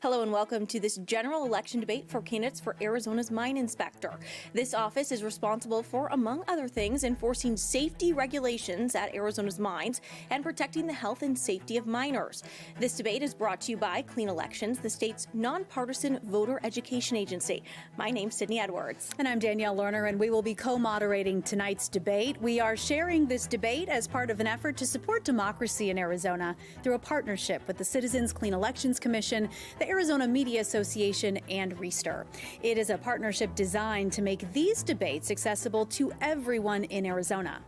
Hello and welcome to this general election debate for candidates for Arizona's mine inspector. This office is responsible for, among other things, enforcing safety regulations at Arizona's mines and protecting the health and safety of miners. This debate is brought to you by Clean Elections, the state's nonpartisan voter education agency. My name's Sydney Edwards. And I'm Danielle Lerner, and we will be co-moderating tonight's debate. We are sharing this debate as part of an effort to support democracy in Arizona through a partnership with the Citizens Clean Elections Commission, the Arizona Media Association, and Reister. It is a partnership designed to make these debates accessible to everyone in Arizona.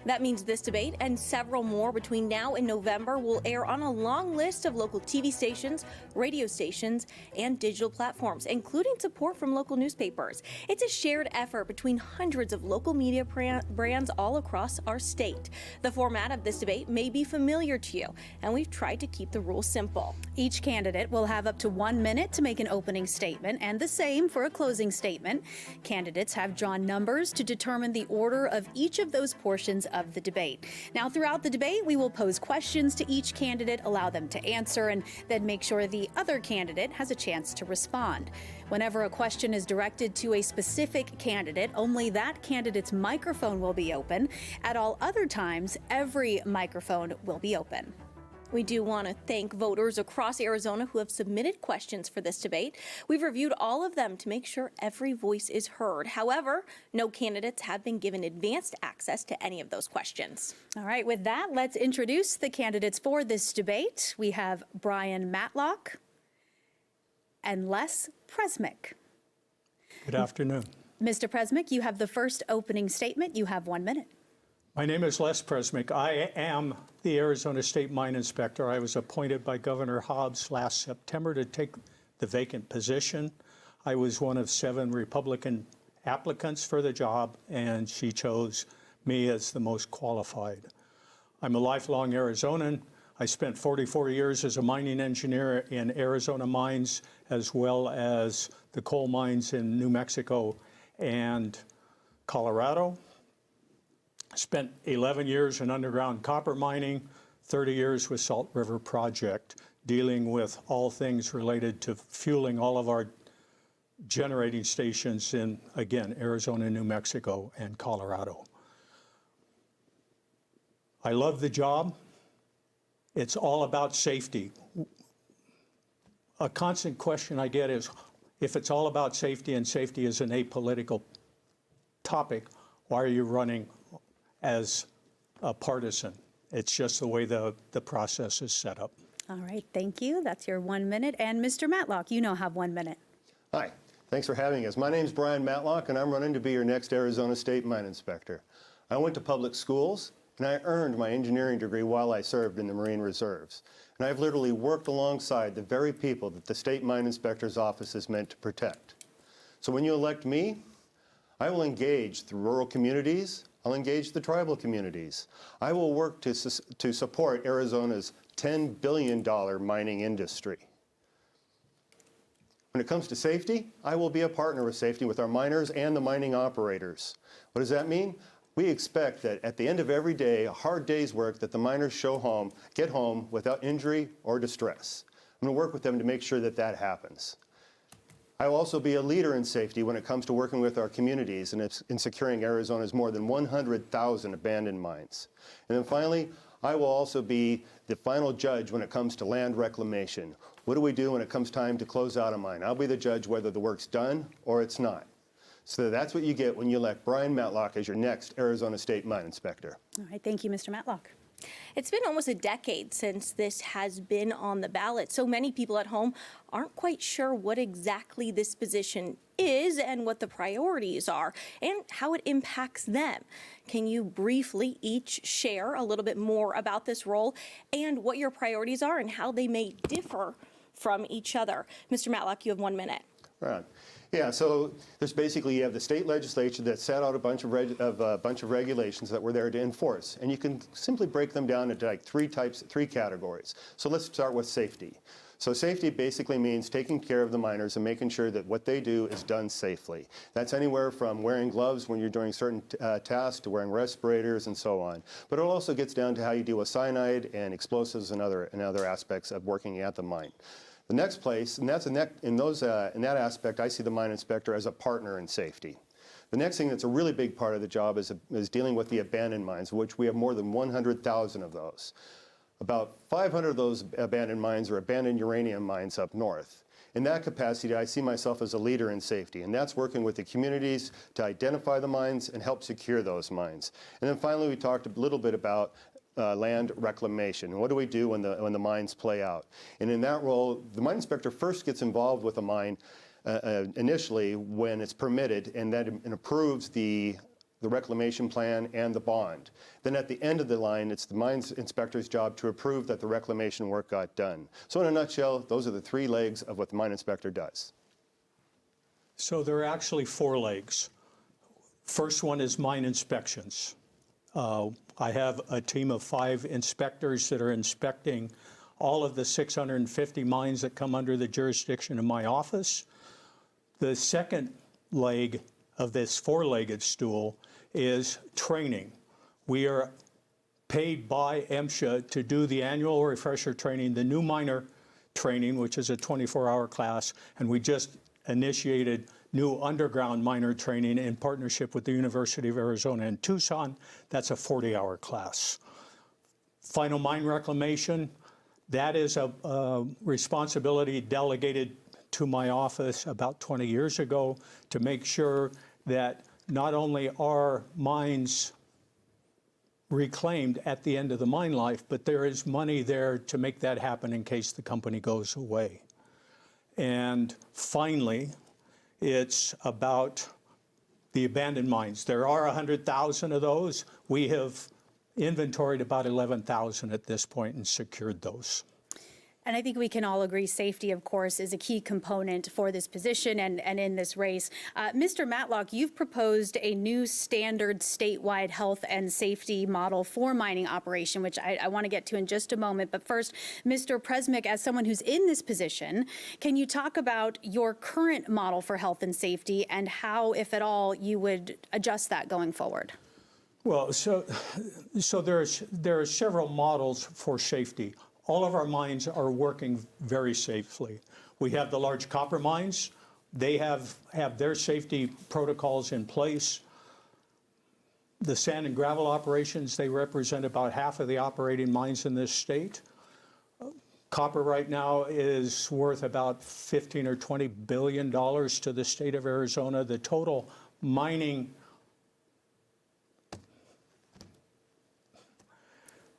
That means this debate and several more between now and November will air on a long list of local TV stations, radio stations, and digital platforms, including support from local newspapers. It's a shared effort between hundreds of local media brands all across our state. The format of this debate may be familiar to you, and we've tried to keep the rules simple. Each candidate will have up to 1 minute to make an opening statement, and the same for a closing statement. Candidates have drawn numbers to determine the order of each of those portions of the debate. Now, throughout the debate, we will pose questions to each candidate, allow them to answer, and then make sure the other candidate has a chance to respond. Whenever a question is directed to a specific candidate, only that candidate's microphone will be open. At all other times, every microphone will be open. We do want to thank voters across Arizona who have submitted questions for this debate. We've reviewed all of them to make sure every voice is heard. However, no candidates have been given advanced access to any of those questions. All right, with that, let's introduce the candidates for this debate. We have Brian Matlock and Les Presmyk. Good afternoon. Mr. Presmyk, you have the first opening statement. You have 1 minute. My name is Les Presmyk. I am the Arizona State Mine Inspector. I was appointed by Governor Hobbs last September to take the vacant position. I was one of 7 Republican applicants for the job, and she chose me as the most qualified. I'm a lifelong Arizonan. I spent 44 years as a mining engineer in Arizona mines, as well as the coal mines in New Mexico and Colorado. Spent 11 years in underground copper mining, 30 years with Salt River Project, dealing with all things related to fueling all of our generating stations in, again, Arizona, New Mexico, and Colorado. I love the job. It's all about safety. A constant question I get is, if it's all about safety and safety is an apolitical topic, why are you running as a partisan? It's just the way the process is set up. All right, thank you. That's your 1 minute. And Mr. Matlock, you now have 1 minute. Hi, thanks for having us. My name's Brian Matlock, and I'm running to be your next Arizona State Mine Inspector. I went to public schools, and I earned my engineering degree while I served in the Marine Reserves. And I've literally worked alongside the very people that the State Mine Inspector's Office is meant to protect. So when you elect me, I will engage the rural communities. I'll engage the tribal communities. I will work to support Arizona's $10 billion mining industry. When it comes to safety, I will be a partner with safety with our miners and the mining operators. What does that mean? We expect that at the end of every day, a hard day's work, that the miners get home without injury or distress. I'm going to work with them to make sure that that happens. I will also be a leader in safety when it comes to working with our communities and in securing Arizona's more than 100,000 abandoned mines. And then finally, I will also be the final judge when it comes to land reclamation. What do we do when it comes time to close out a mine? I'll be the judge whether the work's done or it's not. So that's what you get when you elect Brian Matlock as your next Arizona State Mine Inspector. All right, thank you, Mr. Matlock. It's been almost a decade since this has been on the ballot, so many people at home aren't quite sure what exactly this position is and what the priorities are and how it impacts them. Can you briefly each share a little bit more about this role and what your priorities are and how they may differ from each other? Mr. Matlock, you have 1 minute. Right. Yeah, so there's basically, you have the state legislature that set out a bunch of regulations that were there to enforce. And you can simply break them down into like 3 categories. So let's start with safety. So safety basically means taking care of the miners and making sure that what they do is done safely. That's anywhere from wearing gloves when you're doing certain tasks to wearing respirators and so on. But it also gets down to how you deal with cyanide and explosives and other aspects of working at the mine. The next place, and that's in that aspect, I see the mine inspector as a partner in safety. The next thing that's a really big part of the job is dealing with the abandoned mines, which we have more than 100,000 of those. About 500 of those abandoned mines are abandoned uranium mines up north. In that capacity, I see myself as a leader in safety, and that's working with the communities to identify the mines and help secure those mines. And then finally, we talked a little bit about land reclamation. What do we do when the mines play out? And in that role, the mine inspector first gets involved with a mine initially when it's permitted, and then it approves the reclamation plan and the bond. Then at the end of the line, it's the mines inspector's job to approve that the reclamation work got done. So in a nutshell, those are the 3 legs of what the mine inspector does. So there are actually 4 legs. First one is mine inspections. I have a team of 5 inspectors that are inspecting all of the 650 mines that come under the jurisdiction of my office. The second leg of this 4-legged stool is training. We are paid by MSHA to do the annual refresher training, the new miner training, which is a 24-hour class, and we just initiated new underground miner training in partnership with the University of Arizona in Tucson. That's a 40-hour class. Final mine reclamation, that is a responsibility delegated to my office about 20 years ago to make sure that not only are mines reclaimed at the end of the mine life, but there is money there to make that happen in case the company goes away. And finally, it's about the abandoned mines. There are 100,000 of those. We have inventoried about 11,000 at this point and secured those. And I think we can all agree safety, of course, is a key component for this position and in this race. Mr. Matlock, you've proposed a new standard statewide health and safety model for mining operation, which I want to get to in just a moment. But first, Mr. Presmyk, as someone who's in this position, can you talk about your current model for health and safety and how, if at all, you would adjust that going forward? Well, so there are several models for safety. All of our mines are working very safely. We have the large copper mines. They have their safety protocols in place. The sand and gravel operations, they represent about half of the operating mines in this state. Copper right now is worth about $15 or $20 billion to the state of Arizona. The total mining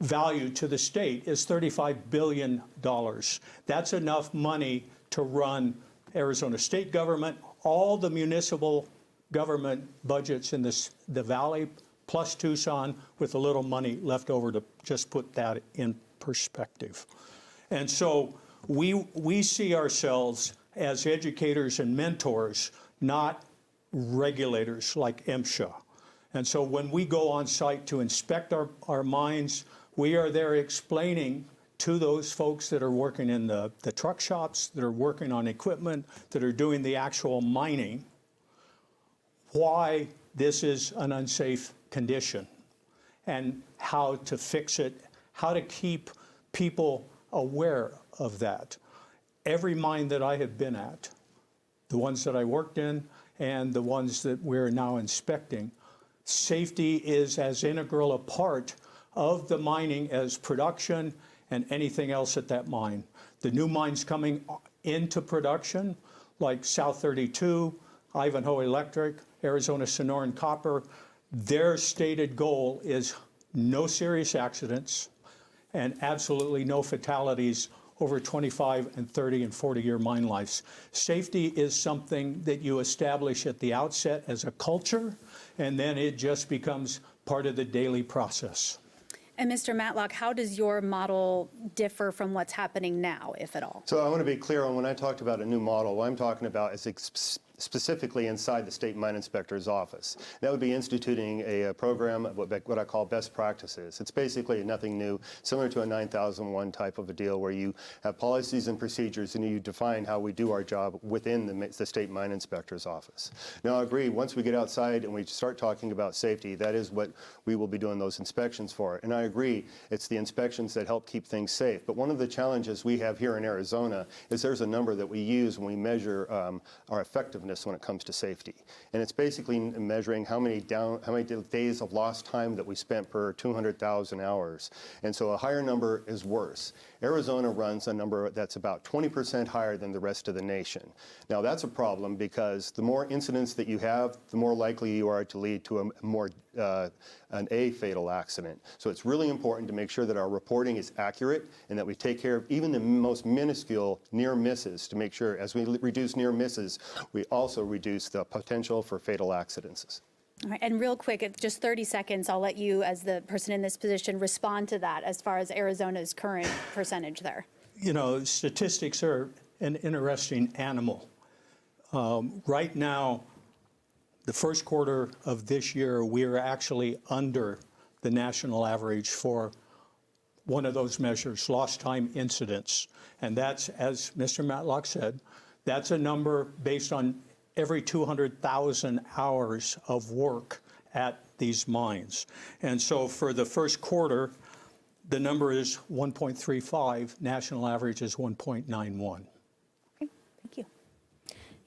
value to the state is $35 billion. That's enough money to run Arizona state government, all the municipal government budgets in the valley, plus Tucson, with a little money left over to just put that in perspective. And so we see ourselves as educators and mentors, not regulators like MSHA. And so when we go on site to inspect our mines, we are there explaining to those folks that are working in the truck shops, that are working on equipment, that are doing the actual mining, why this is an unsafe condition and how to fix it, how to keep people aware of that. Every mine that I have been at, the ones that I worked in and the ones that we're now inspecting, safety is as integral a part of the mining as production and anything else at that mine. The new mines coming into production, like South 32, Ivanhoe Electric, Arizona Sonoran Copper, their stated goal is no serious accidents and absolutely no fatalities over 25 and 30 and 40-year mine lives. Safety is something that you establish at the outset as a culture, and then it just becomes part of the daily process. And Mr. Matlock, how does your model differ from what's happening now, if at all? So I want to be clear on when I talked about a new model, what I'm talking about is specifically inside the state mine inspector's office. That would be instituting a program of what I call best practices. It's basically nothing new, similar to a 9001 type of a deal where you have policies and procedures and you define how we do our job within the state mine inspector's office. Now, I agree, once we get outside and we start talking about safety, that is what we will be doing those inspections for. And I agree, it's the inspections that help keep things safe. But one of the challenges we have here in Arizona is there's a number that we use when we measure our effectiveness when it comes to safety. And it's basically measuring how many days of lost time that we spent per 200,000 hours. And so a higher number is worse. Arizona runs a number that's about 20% higher than the rest of the nation. Now that's a problem because the more incidents that you have, the more likely you are to lead to a fatal accident. So it's really important to make sure that our reporting is accurate and that we take care of even the most minuscule near misses to make sure as we reduce near misses, we also reduce the potential for fatal accidents. All right, and real quick, just 30 seconds, I'll let you, as the person in this position, respond to that as far as Arizona's current percentage there. You know, statistics are an interesting animal. Right now, the first quarter of this year, we are actually under the national average for one of those measures, lost time incidents. And that's, as Mr. Matlock said, that's a number based on every 200,000 hours of work at these mines. And so for the first quarter, the number is 1.35, national average is 1.91. Okay, thank you.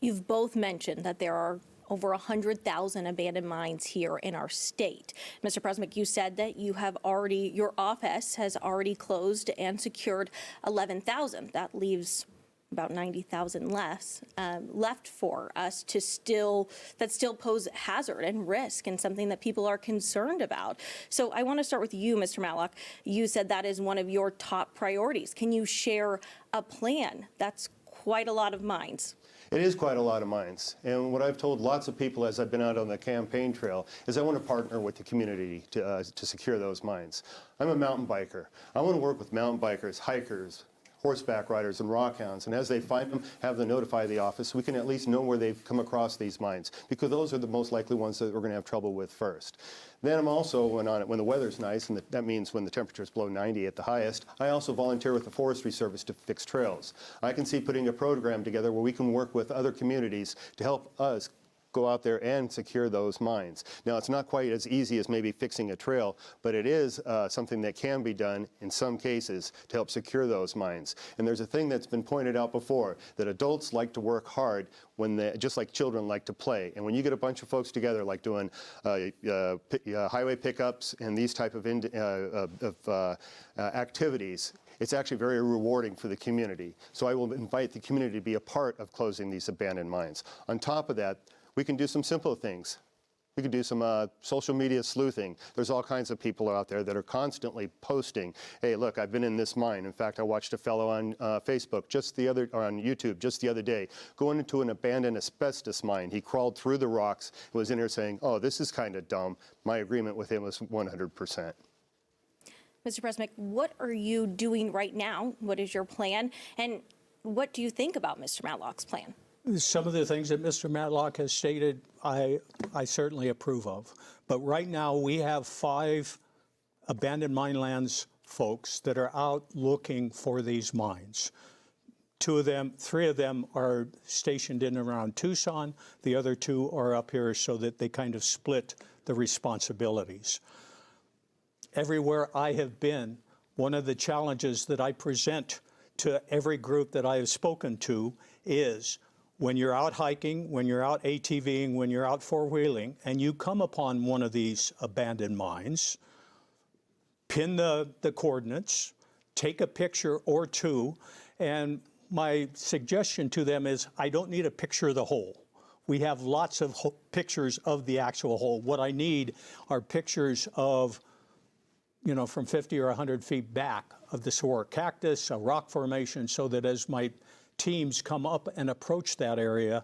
You've both mentioned that there are over 100,000 abandoned mines here in our state. Mr. Presmyk, you said that your office has already closed and secured 11,000. That leaves about 90,000 left for us that still pose hazard and risk and something that people are concerned about. So I want to start with you, Mr. Matlock. You said that is one of your top priorities. Can you share a plan? That's quite a lot of mines. It is quite a lot of mines. And what I've told lots of people as I've been out on the campaign trail is I want to partner with the community to secure those mines. I'm a mountain biker. I want to work with mountain bikers, hikers, horseback riders and rockhounds, and as they find them, have them notify the office so we can at least know where they've come across these mines, because those are the most likely ones that we're going to have trouble with first. Then I'm also, when the weather's nice, and that means when the temperatures below 90 at the highest, I also volunteer with the Forestry Service to fix trails. I can see putting a program together where we can work with other communities to help us go out there and secure those mines. Now, it's not quite as easy as maybe fixing a trail, but it is something that can be done in some cases to help secure those mines. And there's a thing that's been pointed out before, that adults like to work hard just like children like to play. And when you get a bunch of folks together, like doing highway pickups and these type of activities, it's actually very rewarding for the community. So I will invite the community to be a part of closing these abandoned mines. On top of that, we can do some simple things. We can do some social media sleuthing. There's all kinds of people out there that are constantly posting, hey, look, I've been in this mine. In fact, I watched a fellow on Facebook or on YouTube just the other day going into an abandoned asbestos mine. He crawled through the rocks and was in there saying, oh, this is kind of dumb. My agreement with him was 100%. Mr. Presmyk, what are you doing right now? What is your plan? And what do you think about Mr. Matlock's plan? Some of the things that Mr. Matlock has stated, I certainly approve of. But right now, we have 5 abandoned mine lands folks that are out looking for these mines. 3 of them are stationed in and around Tucson. The other 2 are up here so that they kind of split the responsibilities. Everywhere I have been, one of the challenges that I present to every group that I have spoken to is when you're out hiking, when you're out ATVing, when you're out four-wheeling, and you come upon one of these abandoned mines, pin the coordinates, take a picture or 2, and my suggestion to them is I don't need a picture of the hole. We have lots of pictures of the actual hole. What I need are pictures of, you know, from 50 or 100 feet back of the saguaro cactus, a rock formation, so that as my teams come up and approach that area,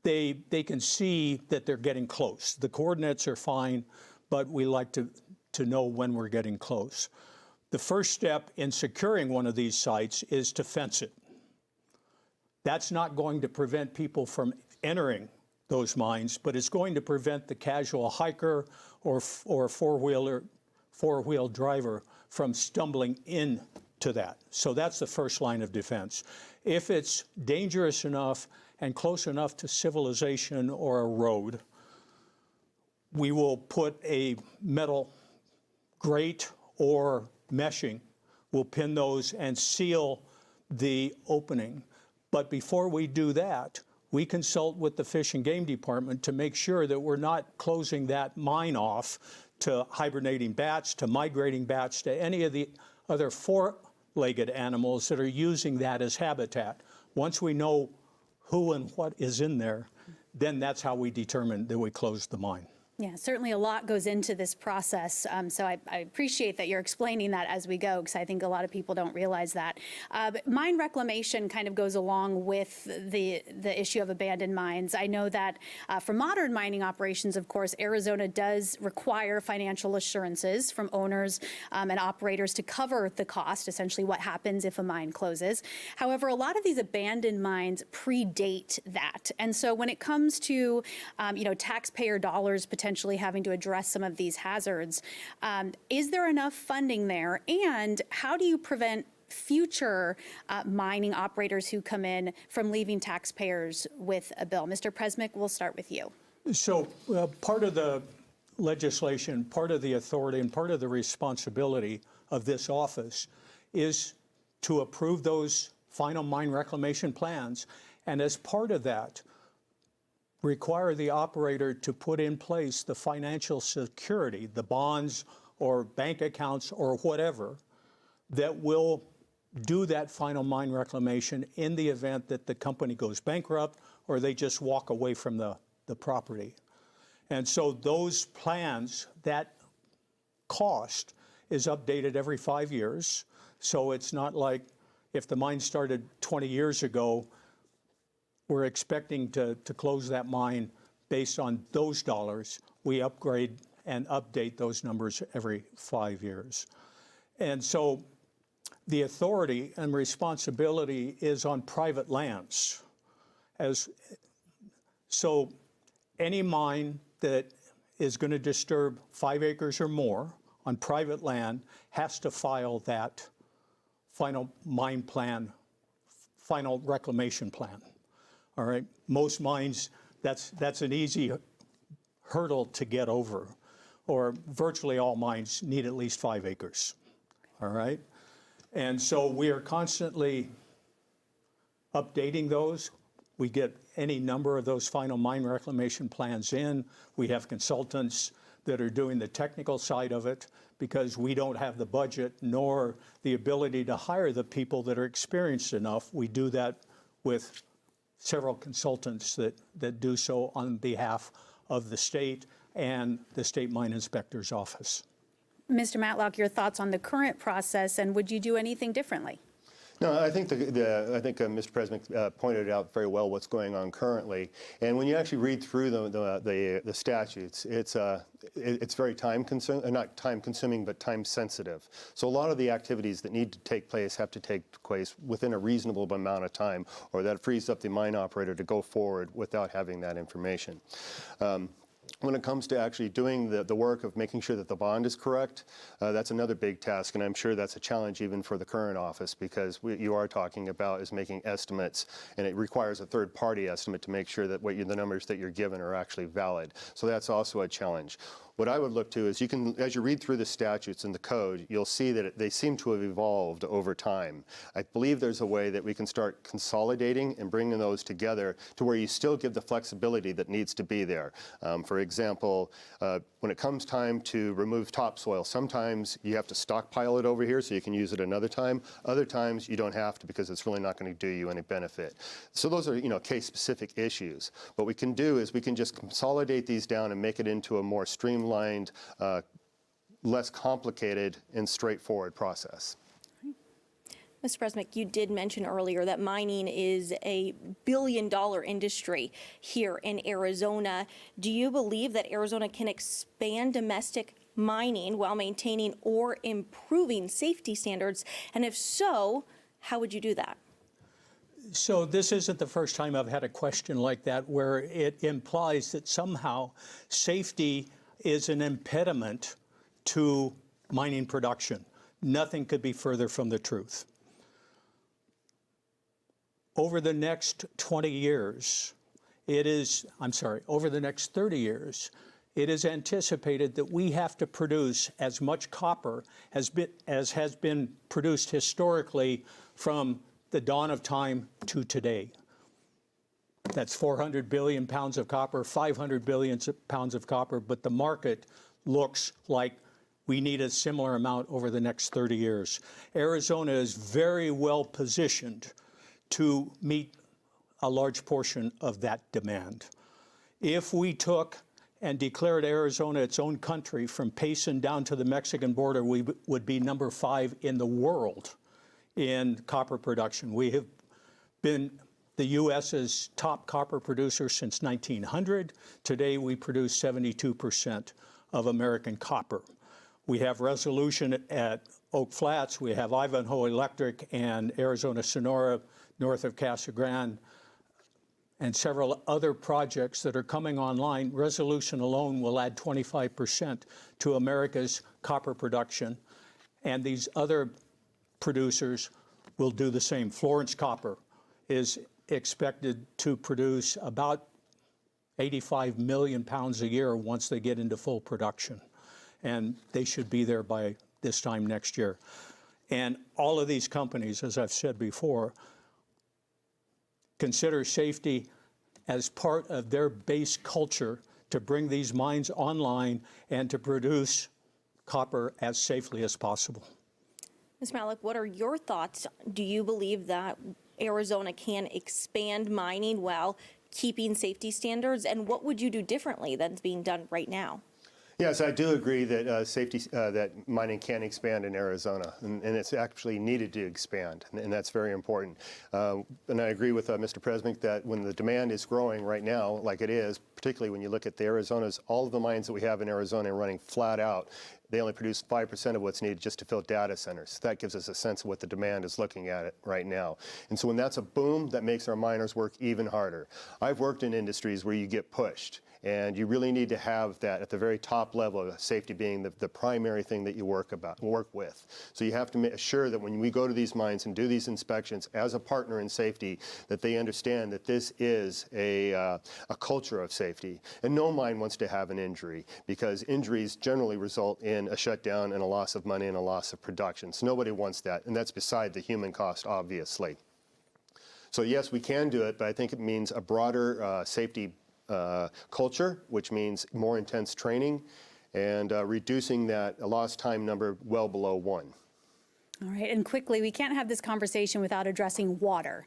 they can see that they're getting close. The coordinates are fine, but we like to know when we're getting close. The first step in securing one of these sites is to fence it. That's not going to prevent people from entering those mines, but it's going to prevent the casual hiker or four-wheel driver from stumbling into that. So that's the first line of defense. If it's dangerous enough and close enough to civilization or a road, we will put a metal grate or meshing. We'll pin those and seal the opening. But before we do that, we consult with the Fish and Game Department to make sure that we're not closing that mine off to hibernating bats, to migrating bats, to any of the other four-legged animals that are using that as habitat. Once we know who and what is in there, then that's how we determine that we close the mine. Yeah, certainly a lot goes into this process. So I appreciate that you're explaining that as we go, because I think a lot of people don't realize that. But mine reclamation kind of goes along with the issue of abandoned mines. I know that for modern mining operations, of course, Arizona does require financial assurances from owners and operators to cover the cost, essentially what happens if a mine closes. However, a lot of these abandoned mines predate that. And so when it comes to, taxpayer dollars potentially having to address some of these hazards, is there enough funding there? And how do you prevent future mining operators who come in from leaving taxpayers with a bill? Mr. Presmyk, we'll start with you. So part of the legislation, part of the authority, and part of the responsibility of this office is to approve those final mine reclamation plans. And as part of that, require the operator to put in place the financial security, the bonds or bank accounts or whatever, that will do that final mine reclamation in the event that the company goes bankrupt or they just walk away from the property. And so those plans, that cost is updated every 5 years. So it's not like if the mine started 20 years ago, we're expecting to close that mine based on those dollars. We upgrade and update those numbers every 5 years. And so the authority and responsibility is on private lands. So any mine that is going to disturb 5 acres or more on private land has to file that final mine plan, final reclamation plan. All right, most mines, that's an easy hurdle to get over, or virtually all mines need at least 5 acres. All right, and so we are constantly updating those. We get any number of those final mine reclamation plans in. We have consultants that are doing the technical side of it because we don't have the budget nor the ability to hire the people that are experienced enough. We do that with several consultants that do so on behalf of the state and the state mine inspector's office. Mr. Matlock, your thoughts on the current process, and would you do anything differently? No, I think Mr. Presmyk pointed out very well what's going on currently. And when you actually read through the statutes, it's very not time consuming, but time sensitive. So a lot of the activities that need to take place have to take place within a reasonable amount of time, or that frees up the mine operator to go forward without having that information. When it comes to actually doing the work of making sure that the bond is correct, that's another big task, and I'm sure that's a challenge even for the current office, because what you are talking about is making estimates, and it requires a third-party estimate to make sure that the numbers that you're given are actually valid. So that's also a challenge. What I would look to is as you read through the statutes and the code, you'll see that they seem to have evolved over time. I believe there's a way that we can start consolidating and bringing those together to where you still give the flexibility that needs to be there. For example, when it comes time to remove topsoil, sometimes you have to stockpile it over here so you can use it another time. Other times you don't have to because it's really not going to do you any benefit. So those are case-specific issues. What we can do is we can just consolidate these down and make it into a more streamlined, less complicated and straightforward process. Mr. Presmyk, you did mention earlier that mining is a billion-dollar industry here in Arizona. Do you believe that Arizona can expand domestic mining while maintaining or improving safety standards? And if so, how would you do that? So this isn't the first time I've had a question like that where it implies that somehow safety is an impediment to mining production. Nothing could be further from the truth. Over the next 20 years, over the next 30 years, it is anticipated that we have to produce as much copper as has been produced historically from the dawn of time to today. That's 400 billion pounds of copper, 500 billion pounds of copper, but the market looks like we need a similar amount over the next 30 years. Arizona is very well positioned to meet a large portion of that demand. If we took and declared Arizona its own country from Payson down to the Mexican border, we would be number 5 in the world in copper production. We have been the U.S.'s top copper producer since 1900. Today, we produce 72% of American copper. We have Resolution at Oak Flats. We have Ivanhoe Electric and Arizona Sonora north of Casa Grande, and several other projects that are coming online. Resolution alone will add 25% to America's copper production, and these other producers will do the same. Florence Copper is expected to produce about 85 million pounds a year once they get into full production, and they should be there by this time next year. And all of these companies, as I've said before, consider safety as part of their base culture to bring these mines online and to produce copper as safely as possible. Ms. Matlock, what are your thoughts? Do you believe that Arizona can expand mining while keeping safety standards? And what would you do differently than's being done right now? Yes, I do agree that that mining can expand in Arizona, and it's actually needed to expand, and that's very important. And I agree with Mr. Presmyk that when the demand is growing right now, like it is, particularly when you look at the Arizonas, all of the mines that we have in Arizona are running flat out. They only produce 5% of what's needed just to fill data centers. That gives us a sense of what the demand is looking at it right now. And so when that's a boom, that makes our miners work even harder. I've worked in industries where you get pushed, and you really need to have that at the very top level, safety being the primary thing that you work with. So you have to make sure that when we go to these mines and do these inspections as a partner in safety, that they understand that this is a culture of safety. And no mine wants to have an injury, because injuries generally result in a shutdown and a loss of money and a loss of production. So nobody wants that, and that's beside the human cost, obviously. So yes, we can do it, but I think it means a broader safety culture, which means more intense training and reducing that lost time number well below 1. All right, and quickly, we can't have this conversation without addressing water.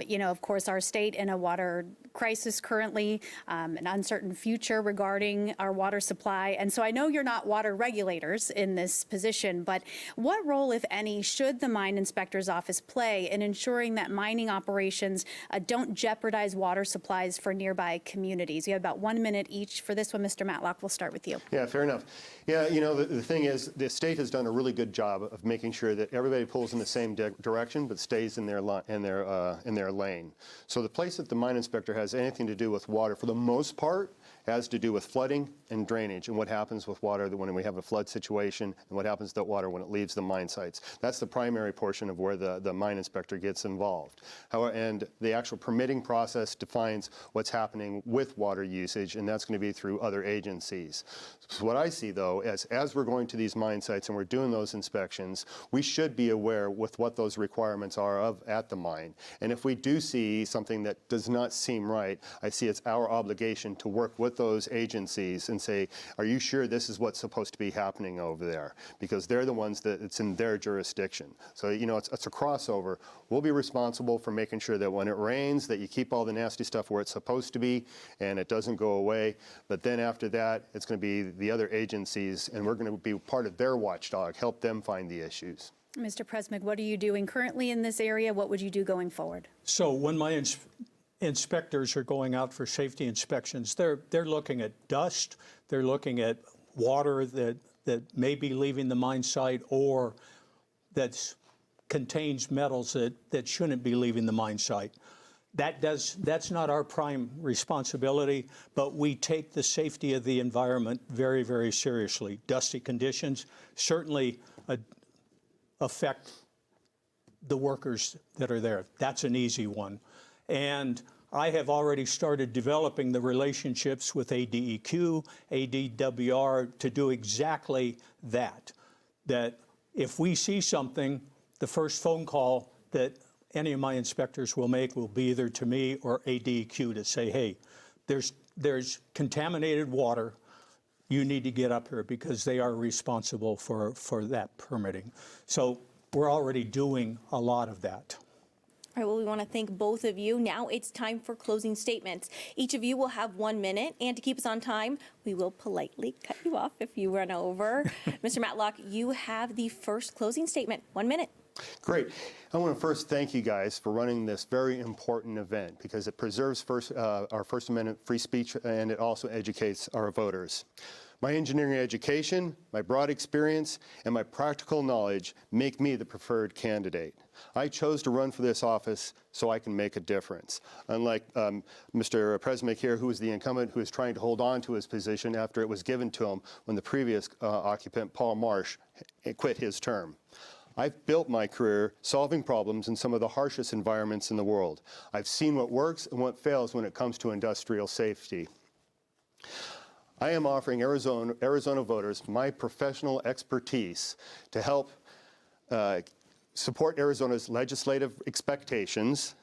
You know, of course, our state in a water crisis currently, an uncertain future regarding our water supply. And so I know you're not water regulators in this position, but what role, if any, should the mine inspector's office play in ensuring that mining operations don't jeopardize water supplies for nearby communities? You have about 1 minute each for this one. Mr. Matlock, we'll start with you. Yeah, fair enough. Yeah, you know, the thing is, the state has done a really good job of making sure that everybody pulls in the same direction but stays in their lane. So the place that the mine inspector has anything to do with water, for the most part, has to do with flooding and drainage and what happens with water when we have a flood situation and what happens to that water when it leaves the mine sites. That's the primary portion of where the mine inspector gets involved. However, and the actual permitting process defines what's happening with water usage, and that's going to be through other agencies. So what I see, though, as we're going to these mine sites and we're doing those inspections, we should be aware with what those requirements are at the mine. And if we do see something that does not seem right, I see it's our obligation to work with those agencies and say, are you sure this is what's supposed to be happening over there? Because they're the ones that it's in their jurisdiction. So, you know, it's a crossover. We'll be responsible for making sure that when it rains, that you keep all the nasty stuff where it's supposed to be and it doesn't go away. But then after that, it's going to be the other agencies, and we're going to be part of their watchdog, help them find the issues. Mr. Presmyk, what are you doing currently in this area? What would you do going forward? So when my inspectors are going out for safety inspections, they're looking at dust, they're looking at water that may be leaving the mine site or that's contains metals that shouldn't be leaving the mine site. That's not our prime responsibility, but we take the safety of the environment very, very seriously. Dusty conditions certainly affect the workers that are there. That's an easy one. And I have already started developing the relationships with ADEQ, ADWR to do exactly that. That if we see something, the first phone call that any of my inspectors will make will be either to me or ADEQ to say, hey, there's contaminated water. You need to get up here, because they are responsible for that permitting. So we're already doing a lot of that. All right, well, we want to thank both of you. Now it's time for closing statements. Each of you will have 1 minute, and to keep us on time, we will politely cut you off if you run over. Mr. Matlock, you have the first closing statement. 1 minute. Great. I want to first thank you guys for running this very important event, because it preserves our First Amendment free speech, and it also educates our voters. My engineering education, my broad experience, and my practical knowledge make me the preferred candidate. I chose to run for this office so I can make a difference. Unlike Mr. Presmyk here, who is the incumbent who is trying to hold on to his position after it was given to him when the previous occupant, Paul Marsh, quit his term. I've built my career solving problems in some of the harshest environments in the world. I've seen what works and what fails when it comes to industrial safety. I am offering Arizona voters my professional expertise to help support Arizona's legislative expectations,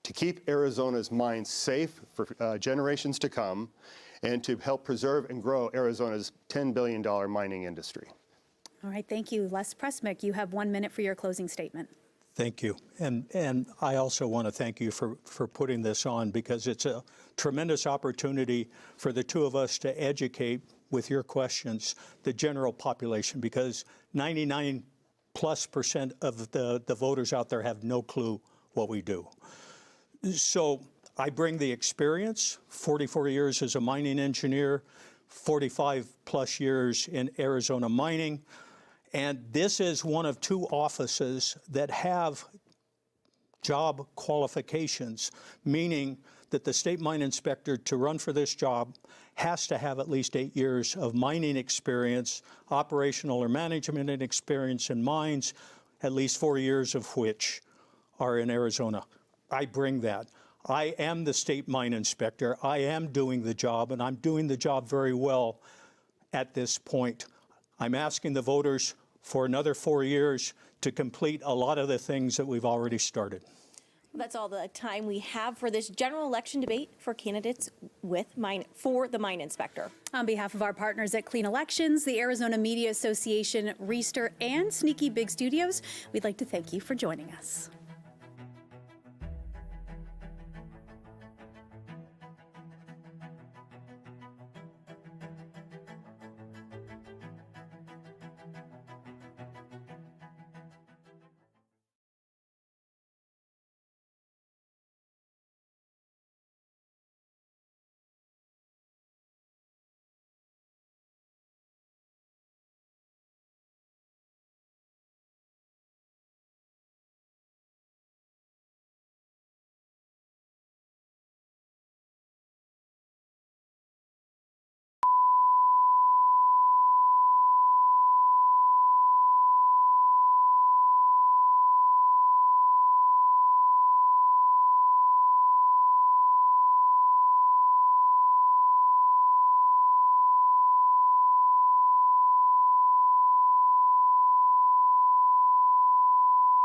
to keep Arizona's mines safe for generations to come, and to help preserve and grow Arizona's $10 billion mining industry. All right, thank you. Les Presmyk, you have 1 minute for your closing statement. Thank you. And I also want to thank you for putting this on, because it's a tremendous opportunity for the two of us to educate with your questions the general population, because 99+% of the voters out there have no clue what we do. So I bring the experience, 44 years as a mining engineer, 45+ years in Arizona mining. And this is one of two offices that have job qualifications, meaning that the state mine inspector, to run for this job, has to have at least 8 years of mining experience, operational or management experience in mines, at least 4 years of which are in Arizona. I bring that. I am the state mine inspector. I am doing the job, and I'm doing the job very well at this point. I'm asking the voters for another 4 years to complete a lot of the things that we've already started. That's all the time we have for this general election debate for candidates for the mine inspector. On behalf of our partners at Clean Elections, the Arizona Media Association, Reister, and Sneaky Big Studios, we'd like to thank you for joining us.